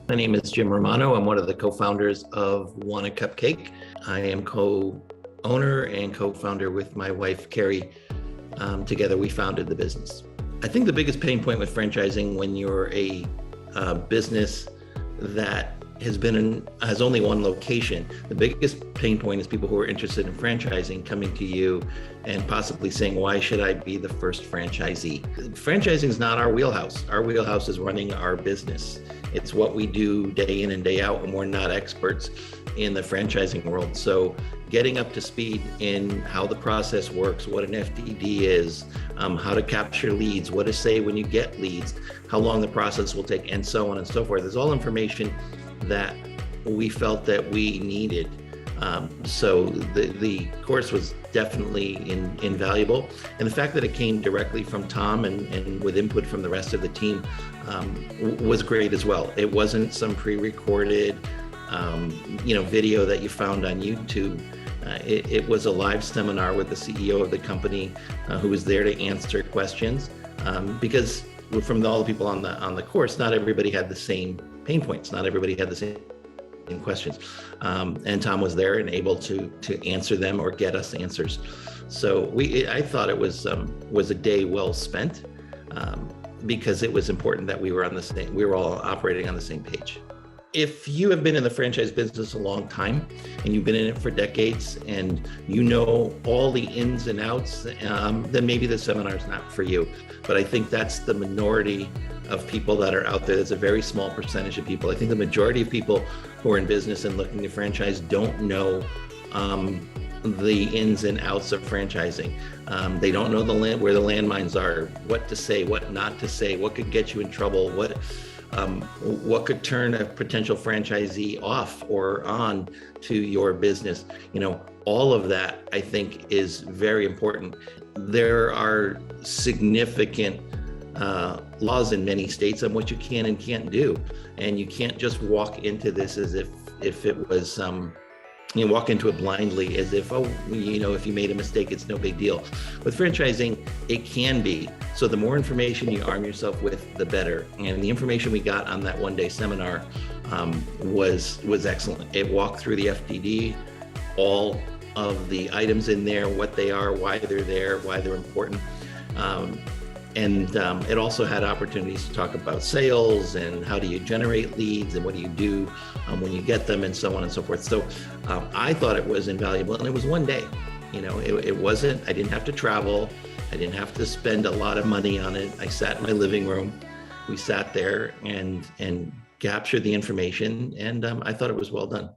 My name is Jim Romano. I'm one of the co-founders of Wanna Cupcake. I am co-owner and co-founder with my wife, Carrie. Together, we founded the business. I think the biggest pain point with franchising when you're a business that has only one location, the biggest pain point is people who are interested in franchising coming to you and possibly saying, why should I be the first franchisee? Franchising is not our wheelhouse. Our wheelhouse is running our business. It's what we do day in and day out, and we're not experts in the franchising world. So getting up to speed in how the process works, what an FDD is, how to capture leads, what to say when you get leads, how long the process will take, and so on and so forth, is all information that we felt that we needed. So the course was definitely invaluable. And the fact that it came directly from Tom and with input from the rest of the team was great as well. It wasn't some pre-recorded video that you found on YouTube. It was a live seminar with the CEO of the company who was there to answer questions because from all the people on the course, not everybody had the same pain points. Not everybody had the same questions. And Tom was there and able to answer them or get us answers. So I thought it was a day well spent because it was important that we were all operating on the same page. If you have been in the franchise business a long time and you've been in it for decades and you know all the ins and outs, then maybe the seminar is not for you. But I think that's the minority of people that are out there. That's a very small percentage of people. I think the majority of people who are in business and looking to franchise don't know the ins and outs of franchising. They don't know where the landmines are, what to say, what not to say, what could get you in trouble, what could turn a potential franchisee off or on to your business. All of that I think is very important. There are significant laws in many states on what you can and can't do. And you can't just walk into this as if it was, walk into it blindly as if, if you made a mistake, it's no big deal. With franchising, it can be. So the more information you arm yourself with, the better. And the information we got on that one-day seminar was excellent. It walked through the FDD, all of the items in there, what they are, why they're there, why they're important. And it also had opportunities to talk about sales and how do you generate leads and what do you do when you get them and so on and so forth. So I thought it was invaluable, and it was one day. It wasn't, I didn't have to travel. I didn't have to spend a lot of money on it. I sat in my living room. We sat there and captured the information, and I thought it was well done.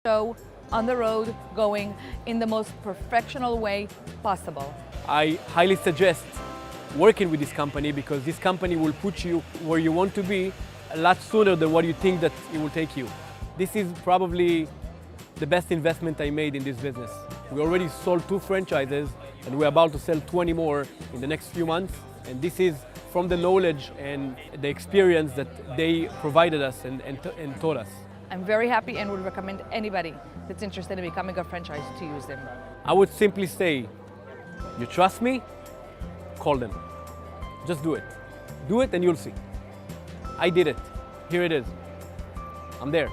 Show on the road, going in the most professional way possible. I highly suggest working with this company because this company will put you where you want to be a lot sooner than what you think that it will take you. This is probably the best investment I made in this business. We already sold 2 franchises and we're about to sell 20 more in the next few months. And this is from the knowledge and the experience that they provided us and taught us. I'm very happy and would recommend anybody that's interested in becoming a franchise to use them. I would simply say, you trust me? Call them. Just do it. Do it and you'll see. I did it. Here it is. I'm there.